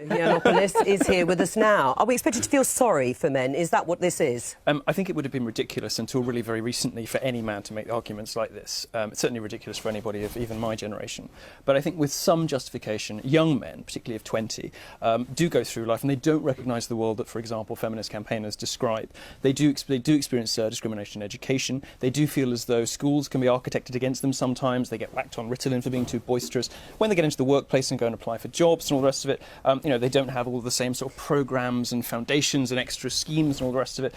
Yiannopoulos is here with us now. Are we expected to feel sorry for men? Is that what this is? I think it would have been ridiculous until really very recently for any man to make arguments like this. It's certainly ridiculous for anybody of even my generation. But I think with some justification, young men, particularly of 20, do go through life and they don't recognise the world that, for example, feminist campaigners describe. They do experience discrimination in education. They do feel as though schools can be architected against them sometimes. They get whacked on Ritalin for being too boisterous. When they get into the workplace and go and apply for jobs and all the rest of it, they don't have all the same sort of programmes and foundations and extra schemes and all the rest of it.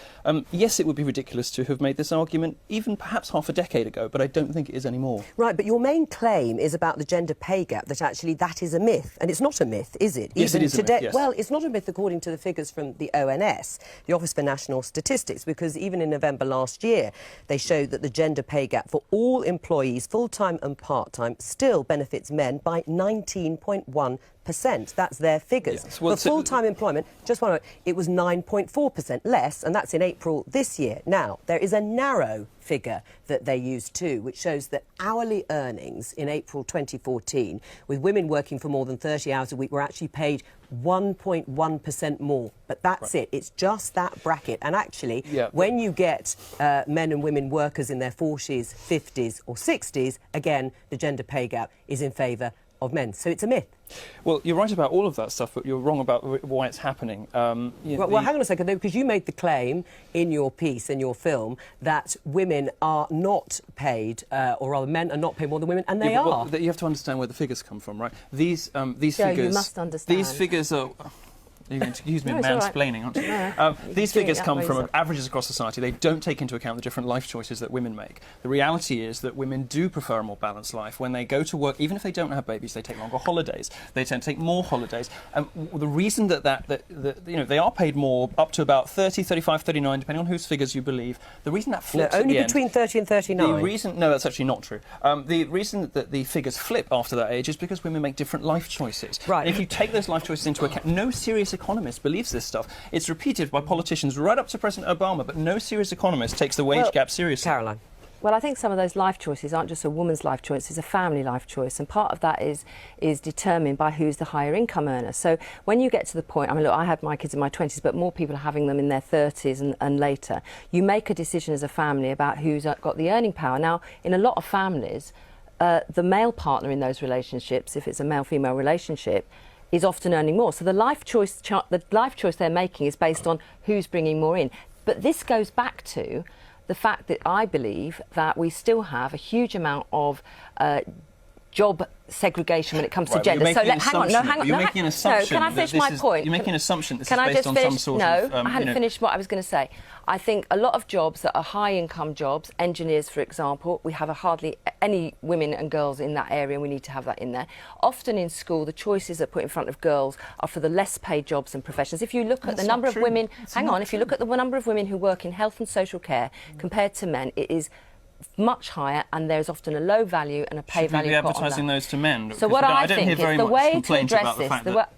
Yes, it would be ridiculous to have made this argument even perhaps half a decade ago, but I don't think it is anymore. Right, but your main claim is about the gender pay gap, that actually that is a myth. And it's not a myth, is it? Yes, even it is today, a myth, yes. Well, it's not a myth according to the figures from the ONS, the Office for National Statistics, because even in November last year, they showed that the gender pay gap for all employees, full-time and part-time, still benefits men by 19.1%. That's their figures. Yes. Well, for full-time employment, just one moment, it was 9.4% less, and that's in April this year. Now, there is a narrow figure that they use too, which shows that hourly earnings in April 2014, with women working for more than 30 hours a week, were actually paid 1.1% more. But that's right. It's just that bracket. And actually, when you get men and women workers in their 40s, 50s or 60s, again, the gender pay gap is in favour of men. So it's a myth. Well, you're right about all of that stuff, but you're wrong about why it's happening. Well, hang on a second, though, because you made the claim in your piece, in your film, that women are not paid, or rather men are not paid more than women, and they are. Well, you have to understand where the figures come from, right? These figures... you must understand. These figures are... You're going to accuse me of mansplaining, aren't you? No, these figures come from averages across society. They don't take into account the different life choices that women make. The reality is that women do prefer a more balanced life. When they go to work, even if they don't have babies, they take longer holidays. They tend to take more holidays. And the reason that they are paid more, up to about 30, 35, 39, depending on whose figures you believe. The reason that flips only at the between end, 30 and 39. No, that's actually not true. The reason that the figures flip after that age is because women make different life choices. Right. And if you take those life choices into account, no serious economist believes this stuff. It's repeated by politicians right up to President Obama, but no serious economist takes the wage gap seriously. Caroline. Well, I think some of those life choices aren't just a woman's life choice, it's a family life choice, and part of that is determined by who's the higher income earner. So when you get to the point, I mean, look, I had my kids in my 20s, but more people are having them in their 30s and later. You make a decision as a family about who's got the earning power. Now, in a lot of families, the male partner in those relationships, if it's a male-female relationship, is often earning more. So the life choice they're making is based on who's bringing more in. But this goes back to the fact that I believe that we still have a huge amount of job segregation when it comes to gender. So hang on. You're making an assumption. No, can I finish my point? You're making an assumption this is based on some sort of... No, I hadn't finished what I was going to say. I think a lot of jobs that are high-income jobs, engineers, for example, we have hardly any women and girls in that area, and we need to have that in there. Often in school, the choices that are put in front of girls are for the less-paid jobs and professions. If you look at the number of women... If you look at the number of women who work in health and social care compared to men, it is much higher, and there's often a low value and a pay value. Should we be advertising those to men? So what I think is the way to address this,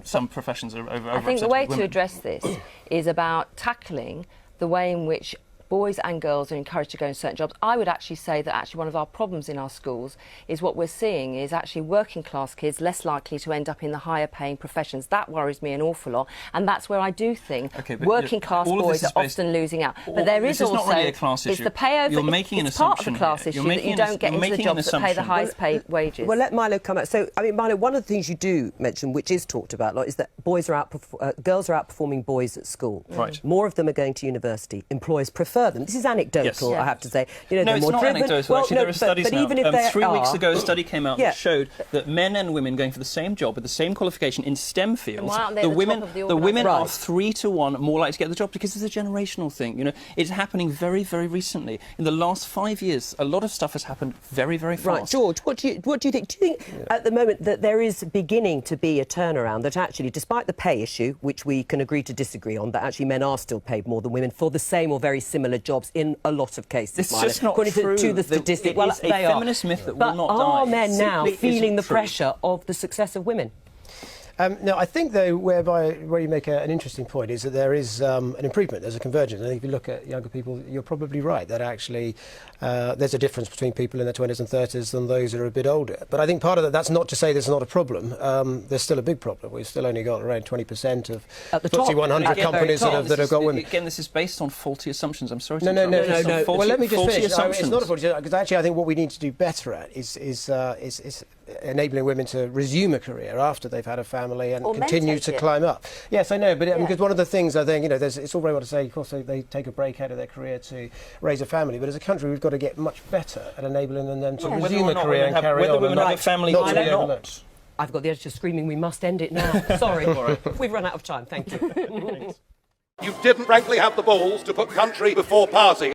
some professions are over. I think the way to address this is about tackling the way in which boys and girls are encouraged to go in certain jobs. I would actually say that one of our problems in our schools is what we're seeing is actually working class kids less likely to end up in the higher paying professions. That worries me an awful lot, and that's where I do think working class boys are often losing out. But there is also, not really a class issue. It's the pay over. You're making an assumption. It's part of the class issue that you don't get into the jobs that pay the highest paid wages. Well, let Milo come out. So, I mean, Milo, one of the things you do mention, which is talked about a lot, is that girls are outperforming boys at school. Right. More of them are going to university. Employers prefer them. This is anecdotal. Yes. I have to say. No, they're it's more not driven. anecdotal. Actually, there are studies now. Even if 3 weeks ago, a study came out that showed that men and women going for the same job with the same qualification in STEM fields, the women are 3 to 1 more likely to get the job because it's a generational thing. It's happening very, very recently. In the last 5 years, a lot of stuff has happened very, very fast. Right, George, what do you think? Do you think at the moment that there is beginning to be a turnaround, that actually, despite the pay issue, which we can agree to disagree on, that actually men are still paid more than women for the same or very similar jobs in a lot of cases? It's just not according true. To the statistics. Well, it's a feminist myth that will not die. But are men now feeling the pressure of the success of women? No, I think, though, where you make an interesting point is that there is an improvement, there's a convergence. I think if you look at younger people, you're probably right, that actually there's a difference between people in their 20s and 30s than those who are a bit older. But I think part of that's not to say there's not a problem. There's still a big problem. We've still only got around 20% of FTSE 100 companies that have got women. Again, this is based on faulty assumptions. I'm sorry to No. interrupt. Well, let me just finish. It's Assumptions. not a faulty, because actually I think what we need to do better at is enabling women to resume a career after they've had a family and Or continue men to take it. climb up. Yes, I know, but because one of the things I think, it's all very well to say, of course, they take a break out of their career to raise a family, but as a country we've got to get much better at enabling them to resume a career and carry on. Whether women have a family not or to be not. overlooked. I've got the editor screaming, we must end it now. Sorry, we've run out of time. Thank you. You didn't frankly have the balls to put country before party.